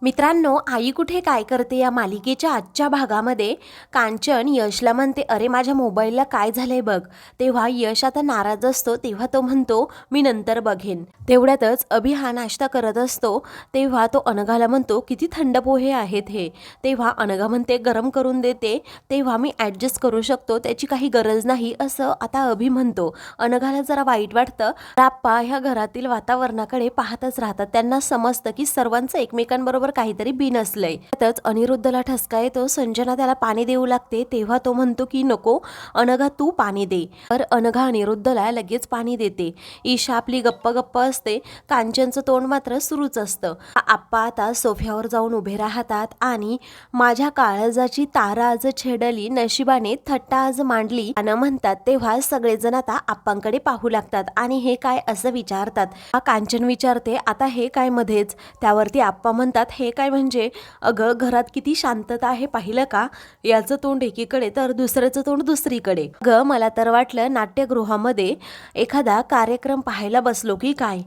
मित्रांनो, आई कुठे काय करते या मालिकेच्या आजच्या भागामध्ये कांचन यशला म्हणते, अरे माझ्या मोबाईलला काय झालंय बघ. तेव्हा यश आता नाराज असतो. तेव्हा तो म्हणतो, मी नंतर बघेन. तेवढ्यातच अभि हा नाश्ता करत असतो. तेव्हा तो अनघाला म्हणतो, किती थंड पोहे आहेत हे. तेव्हा अनघा म्हणते, गरम करून देते. तेव्हा मी ॲडजस्ट करू शकतो, त्याची काही गरज नाही असं आता अभि म्हणतो. अनघाला जरा वाईट वाटतं. आप्पा ह्या घरातील वातावरणाकडे पाहतच राहतात. त्यांना समजतं की सर्वांचं एकमेकांबरोबर काहीतरी बिनसलंय. त्यातच अनिरुद्धला ठसका येतो. संजना त्याला पाणी देऊ लागते. तेव्हा तो म्हणतो की नको अनघा, तू पाणी दे. तर अनघा अनिरुद्धला लगेच पाणी देते. ईशा आपली गप्प गप्प असते. कांचनचं तोंड मात्र सुरूच असतं. आप्पा आता सोफ्यावर जाऊन उभे राहतात आणि माझ्या काळजाची तारा आज छेडली, नशिबाने थट्टा आज मांडली अन म्हणतात. तेव्हा सगळेजण आता आप्पांकडे पाहू लागतात आणि हे काय असं विचारतात. कांचन विचारते, आता हे काय मध्येच. त्यावरती आप्पा म्हणतात, हे काय म्हणजे अगं घरात किती शांतता आहे पाहिलं का. याचं तोंड एकीकडे तर दुसऱ्याचं तोंड दुसरीकडे. अगं मला तर वाटलं नाट्यगृहामध्ये एखादा कार्यक्रम पाहायला बसलो की काय.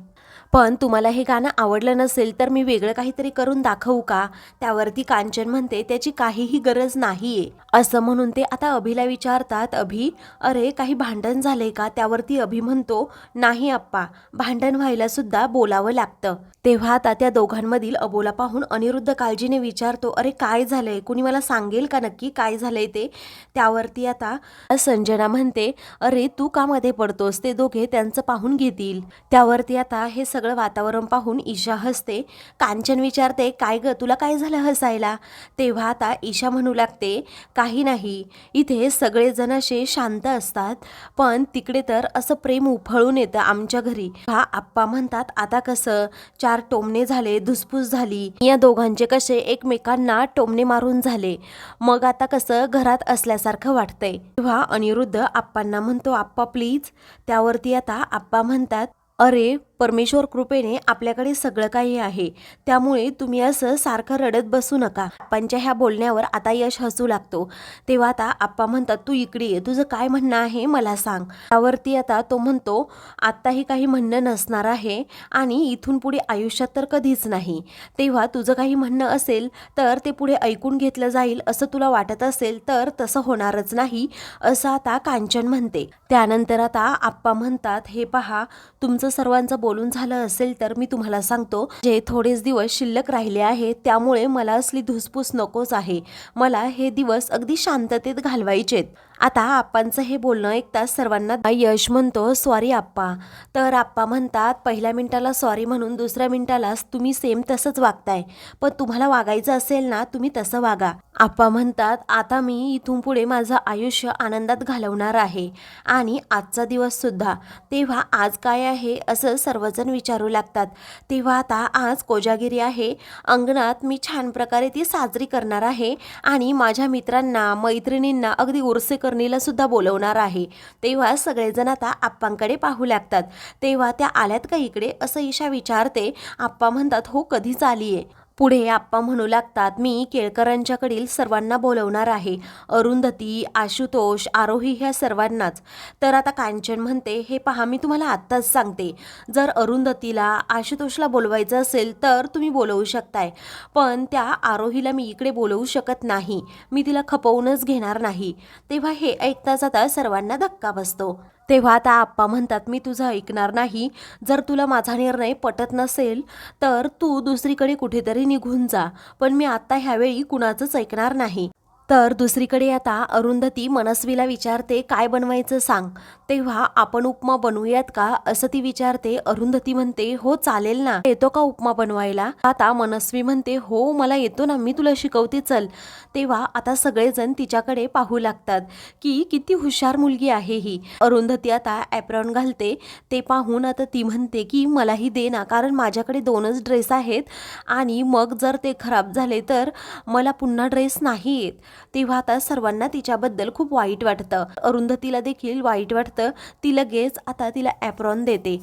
पण तुम्हाला हे गाणं आवडलं नसेल तर मी वेगळं काहीतरी करून दाखवू का. त्यावरती कांचन म्हणते, त्याची काहीही गरज नाहीये असं म्हणून ते आता अभिला विचारतात, अभि अरे काही भांडण झालंय का. त्यावरती अभि म्हणतो, नाही आप्पा, भांडण व्हायला सुद्धा बोलावं लागतं. तेव्हा आता त्या दोघांमधील अबोला पाहून अनिरुद्ध काळजीने विचारतो, अरे काय झालंय, कुणी मला सांगेल का नक्की काय झालंय ते. त्यावरती आता संजना म्हणते, अरे तू का मध्ये पडतोस, ते दोघे त्यांचं पाहून घेतील. त्यावरती आता हे सगळं वातावरण पाहून ईशा हसते. कांचन विचारते, काय ग तुला काय झालं हसायला. तेव्हा आता ईशा म्हणू लागते, काही नाही, इथे सगळेजण असे शांत असतात पण तिकडे तर असं प्रेम उफळून येतं आमच्या घरी. हा आप्पा म्हणतात, आता कसं, 4 टोमणे झाले, धुसफूस झाली, या दोघांचे कसे एकमेकांना टोमणे मारून झाले, मग आता कसं घरात असल्यासारखं वाटतंय. तेव्हा अनिरुद्ध आप्पांना म्हणतो, आप्पा प्लीज. त्यावरती आता आप्पा म्हणतात, अरे परमेश्वर कृपेने आपल्याकडे सगळं काही आहे, त्यामुळे तुम्ही असं सारखं रडत बसू नका. आप्पांच्या ह्या बोलण्यावर आता यश हसू लागतो. तेव्हा आता आप्पा म्हणतात, तू इकडे ये, तुझं काय म्हणणं आहे मला सांग. त्यावरती आता तो म्हणतो, आत्ताही काही म्हणणं नसणार आहे आणि इथून पुढे आयुष्यात तर कधीच नाही. तेव्हा तुझं काही म्हणणं असेल तर ते पुढे ऐकून घेतलं जाईल असं तुला वाटत असेल तर तसं होणारच नाही असं आता कांचन म्हणते. त्यानंतर आता आप्पा म्हणतात, हे पहा, तुमचं सर्वांचं बोलून झालं असेल तर मी तुम्हाला सांगतो, जे थोडेच दिवस शिल्लक राहिले आहेत त्यामुळे मला असली धुसफूस नकोच आहे. मला हे दिवस अगदी शांततेत घालवायचेत. आता आप्पांचं हे बोलणं ऐकताच सर्वांना यश म्हणतो, सॉरी आप्पा. तर आप्पा म्हणतात, पहिल्या मिनिटाला सॉरी म्हणून दुसऱ्या मिनिटालाच तुम्ही सेम तसंच वागताय, पण तुम्हाला वागायचं असेल ना तुम्ही तसं वागा. आप्पा म्हणतात, आता मी इथून पुढे माझं आयुष्य आनंदात घालवणार आहे आणि आजचा दिवस सुद्धा. तेव्हा आज काय आहे असं सर्वजण विचारू लागतात. तेव्हा आता आज कोजागिरी आहे, अंगणात मी छान प्रकारे ती साजरी करणार आहे आणि माझ्या मित्रांना मैत्रिणींना अगदी उर्सेकरणीला सुद्धा बोलवणार आहे. तेव्हा सगळेजण आता आप्पांकडे पाहू लागतात. तेव्हा त्या आल्यात का इकडे असं ईशा विचारते. आप्पा म्हणतात, हो कधीच आलीये. पुढे आप्पा म्हणू लागतात, मी केळकरांच्याकडील सर्वांना बोलवणार आहे, अरुंधती, आशुतोष, आरोही ह्या सर्वांनाच. तर आता कांचन म्हणते, हे पहा, मी तुम्हाला आत्ताच सांगते, जर अरुंधतीला आशुतोषला बोलवायचं असेल तर तुम्ही बोलवू शकताय, पण त्या आरोहीला मी इकडे बोलवू शकत नाही, मी तिला खपवूनच घेणार नाही. तेव्हा हे ऐकताच आता सर्वांना धक्का बसतो. तेव्हा आता आप्पा म्हणतात, मी तुझं ऐकणार नाही. जर तुला माझा निर्णय पटत नसेल तर तू दुसरीकडे कुठेतरी निघून जा, पण मी आता ह्यावेळी कुणाचंच ऐकणार नाही. तर दुसरीकडे आता अरुंधती मनस्वीला विचारते, काय बनवायचं सांग. तेव्हा आपण उपमा बनवूयात का असं ती विचारते. अरुंधती म्हणते, हो चालेल ना, येतो का उपमा बनवायला. आता मनस्वी म्हणते, हो मला येतो ना, मी तुला शिकवते, चल. तेव्हा आता सगळेजण तिच्याकडे पाहू लागतात की किती हुशार मुलगी आहे ही. अरुंधती आता ॲप्रॉन घालते. ते पाहून आता ती म्हणते की मलाही दे ना, कारण माझ्याकडे 2च ड्रेस आहेत आणि मग जर ते खराब झाले तर मला पुन्हा ड्रेस नाही येत. तेव्हा आता सर्वांना तिच्याबद्दल खूप वाईट वाटतं. अरुंधतीला देखील वाईट वाटतं. ती लगेच आता तिला ॲप्रॉन देते.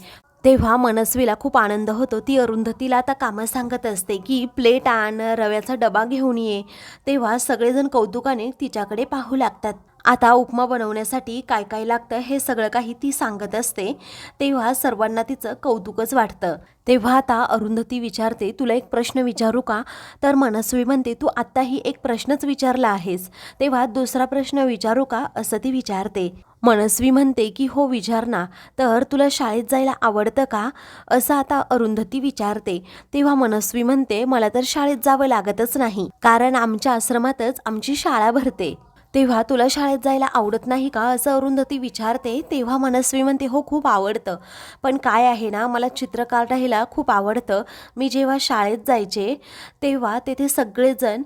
तेव्हा मनस्वीला खूप आनंद होतो. ती अरुंधतीला आता कामं सांगत असते की प्लेट आण, रव्याचा डबा घेऊन ये. तेव्हा सगळेजण कौतुकाने तिच्याकडे पाहू लागतात. आता उपमा बनवण्यासाठी काय काय लागतं हे सगळं काही ती सांगत असते, तेव्हा सर्वांना तिचं कौतुकच वाटतं. तेव्हा आता अरुंधती विचारते, तुला एक प्रश्न विचारू का? तर मनस्वी म्हणते, तू आत्ताही एक प्रश्नच विचारला आहेस, तेव्हा दुसरा प्रश्न विचारू का असं ती विचारते. मनस्वी म्हणते की हो विचार ना. तर तुला शाळेत जायला आवडतं का असं आता अरुंधती विचारते. तेव्हा मनस्वी म्हणते, मला तर शाळेत जावं लागतच नाही, कारण आमच्या आश्रमातच आमची शाळा भरते. तेव्हा तुला शाळेत जायला आवडत नाही का असं अरुंधती विचारते. तेव्हा मनस्वी म्हणते, हो खूप आवडतं, पण काय आहे ना, मला चित्र काढायला खूप आवडतं. मी जेव्हा शाळेत जायचे तेव्हा तेथे सगळेजण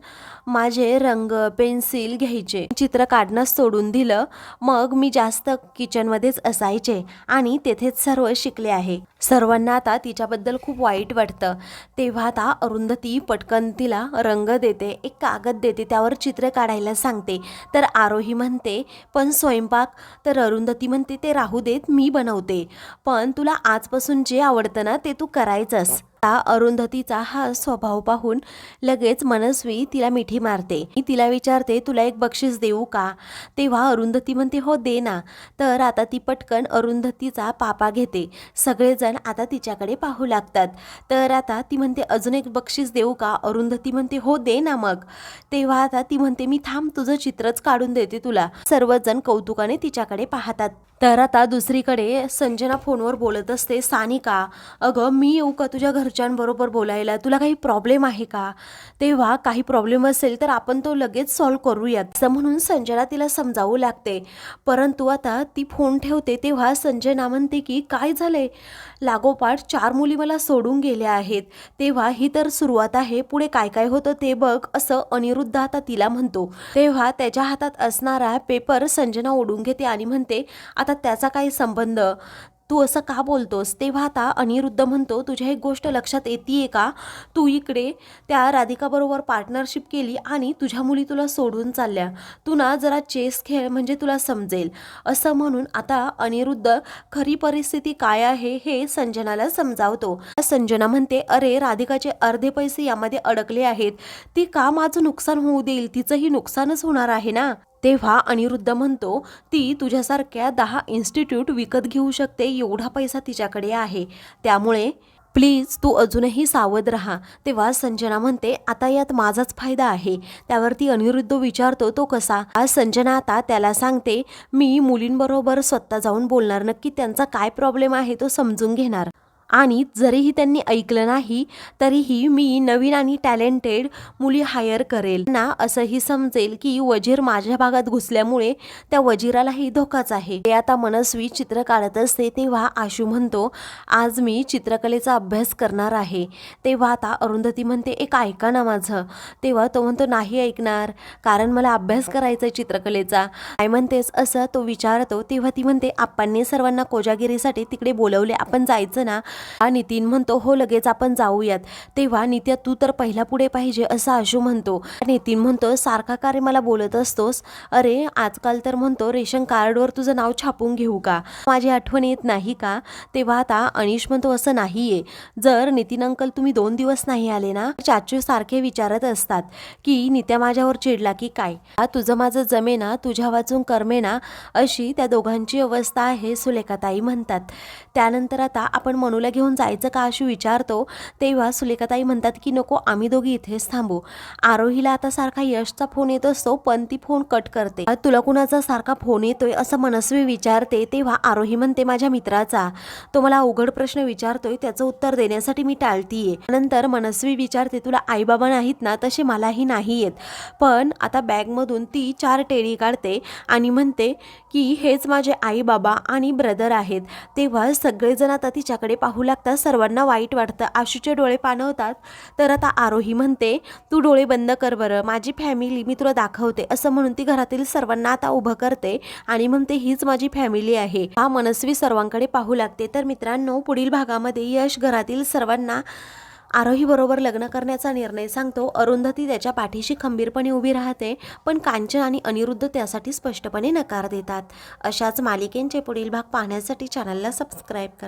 माझे रंग पेन्सिल घ्यायचे, चित्र काढणं सोडून दिलं. मग मी जास्त किचनमध्येच असायचे आणि तेथेच सर्व शिकले आहे. सर्वांना आता तिच्याबद्दल खूप वाईट वाटतं. तेव्हा आता अरुंधती पटकन तिला रंग देते, एक कागद देते, त्यावर चित्र काढायला सांगते. तर आरोही म्हणते, पण स्वयंपाक? तर अरुंधती म्हणते, ते राहू देत, मी बनवते, पण तुला आजपासून जे आवडतं ना ते तू करायचंस. अरुंधतीचा हा स्वभाव पाहून लगेच मनस्वी तिला मिठी मारते. तिला विचारते, तुला एक बक्षीस देऊ का? तेव्हा अरुंधती म्हणते, हो दे ना. तर आता ती पटकन अरुंधतीचा पापा घेते. सगळेजण आता तिच्याकडे पाहू लागतात. तर आता ती म्हणते, अजून एक बक्षीस देऊ का? अरुंधती म्हणते, हो दे ना मग. तेव्हा आता ती म्हणते, मी थांब, तुझं चित्रच काढून देते तुला. सर्वजण कौतुकाने तिच्याकडे पाहतात. तर आता दुसरीकडे संजना फोनवर बोलत असते, सानिका अगं मी येऊ का तुझ्या घरच्यांबरोबर बोलायला? तुला काही प्रॉब्लेम आहे का? तेव्हा काही प्रॉब्लेम असेल तर आपण तो लगेच सॉल्व्ह करूयात असं म्हणून संजना तिला समजावू लागते. परंतु आता ती फोन ठेवते तेव्हा संजना म्हणते की काय झाले? लागोपाठ 4 मुली मला सोडून गेल्या आहेत. तेव्हा ही तर सुरुवात आहे, पुढे काय काय होतं ते बघ असं अनिरुद्ध आता तिला म्हणतो. तेव्हा त्याच्या हातात असणारा पेपर संजना ओढून घेते आणि म्हणते, आता त्याचा काही संबंध? तू असं का बोलतोस? तेव्हा आता अनिरुद्ध म्हणतो, तुझ्या एक गोष्ट लक्षात येते का? तू इकडे त्या राधिकाबरोबर पार्टनरशिप केली आणि तुझ्या मुली तुला सोडून चालल्या. तू ना जरा चेस खेळ, म्हणजे तुला समजेल. असं म्हणून आता अनिरुद्ध खरी परिस्थिती काय आहे हे संजनाला समजावतो. संजना म्हणते, अरे राधिकाचे अर्धे पैसे यामध्ये अडकले आहेत, ती का माझं नुकसान होऊ देईल? तिचंही नुकसानच होणार आहे ना. तेव्हा अनिरुद्ध म्हणतो, ती तुझ्यासारख्या 10 इन्स्टिट्यूट विकत घेऊ शकते एवढा पैसा तिच्याकडे आहे, त्यामुळे प्लीज तू अजूनही सावध राहा. तेव्हा संजना म्हणते, आता यात माझाच फायदा आहे. त्यावरती अनिरुद्ध विचारतो, तो कसा? आज संजना आता त्याला सांगते, मी मुलींबरोबर स्वतः जाऊन बोलणार, नक्की त्यांचा काय प्रॉब्लेम आहे तो समजून घेणार, आणि जरीही त्यांनी ऐकलं नाही तरीही मी नवीन आणि टॅलेंटेड मुली हायर करेल ना. असंही समजेल की वजीर माझ्या भागात घुसल्यामुळे त्या वजीरालाही धोकाच आहे. ते आता मनस्वी चित्र काढत असते तेव्हा आशू म्हणतो, आज मी चित्रकलेचा अभ्यास करणार आहे. तेव्हा आता अरुंधती म्हणते, एक ऐका ना माझं. तेव्हा तो म्हणतो, नाही ऐकणार, कारण मला अभ्यास करायचा आहे चित्रकलेचा. काय म्हणतेस असं तो विचारतो. तेव्हा ती म्हणते, आप्पांनी सर्वांना कोजागिरीसाठी तिकडे बोलवले, आपण जायचं ना. नितीन म्हणतो, हो लगेच आपण जाऊयात. तेव्हा नित्या तू तर पहिला पुढे पाहिजे असं आशू म्हणतो. नितीन म्हणतो, सारखा का रे मला बोलत असतोस? अरे आजकाल तर म्हणतो रेशन कार्डवर तुझं नाव छापून घेऊ का? माझी आठवण येत नाही का? तेव्हा आता अनिश म्हणतो, असं नाहीये. जर नितीन अंकल तुम्ही 2 दिवस नाही आले ना, चाचू सारखे विचारत असतात की नित्या माझ्यावर चिडला की काय. तुझं माझं जमेना, तुझ्या वाचून करमेना, अशी त्या दोघांची अवस्था आहे, सुलेखाताई म्हणतात. त्यानंतर आता आपण मनूला घेऊन जायचं का आशू विचारतो. तेव्हा सुलेखाताई म्हणतात की नको, आम्ही दोघी इथेच थांबू. आरोहीला आता सारखा यशचा फोन येत असतो, पण ती फोन कट करते. तुला कुणाचा सारखा फोन येतोय असं मनस्वी विचारते. तेव्हा आरोही म्हणते, माझ्या मित्राचा. तो मला अवघड प्रश्न विचारतोय, त्याचं उत्तर देण्यासाठी मी टाळतीये. नंतर मनस्वी विचारते, तुला आई बाबा नाहीत ना? तसे मलाही नाही येत. पण आता बॅगमधून ती 4 टेडी काढते आणि म्हणते की हेच माझे आई बाबा आणि ब्रदर आहेत. तेव्हा सगळेजण आता तिच्याकडे पाहू लागतात. सर्वांना वाईट वाटतं. आशूचे डोळे पाणवतात. तर आता आरोही म्हणते, तू डोळे बंद कर बरं, माझी फॅमिली मी तुला दाखवते. असं म्हणून ती घरातील सर्वांना आता उभं करते आणि म्हणते, हीच माझी फॅमिली आहे. हा मनस्वी सर्वांकडे पाहू लागते. तर मित्रांनो, पुढील भागामध्ये यश घरातील सर्वांना आरोही बरोबर लग्न करण्याचा निर्णय सांगतो. अरुंधती त्याच्या पाठीशी खंबीरपणे उभी राहते, पण कांचन आणि अनिरुद्ध त्यासाठी स्पष्टपणे नकार देतात. अशाच मालिकेंचे पुढील भाग पाहण्यासाठी चॅनलला सबस्क्राईब करा.